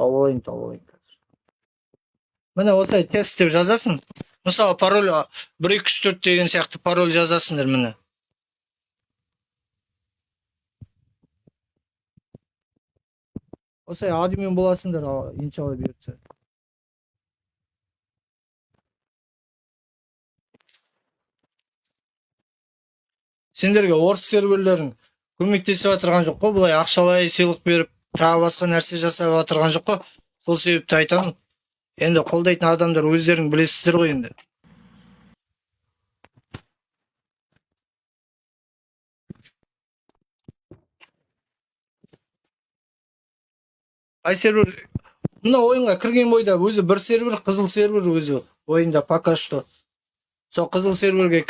Tауып алайын қазір. Міне осылай текст деп жазасың. Мысалы пароль 1 2 3 4 деген сияқты пароль жазасыңдар міне. Осылай админ боласыңдар, иншалла бұйыртса. Сендерге орыс серверлерін көмектесіп отырған жоқ қой, бұлай ақшалай сыйлық беріп, тағы басқа нәрсе жасап отырған жоқ қой. Сол себепті айтамын. Енді қолдайтын адамдар өздерің білесіздер ғой енді. Ай сервер, мына ойынға кірген бойда өзі бір сервер, қызыл сервер өзі ойында пока что. Сол қызыл серверге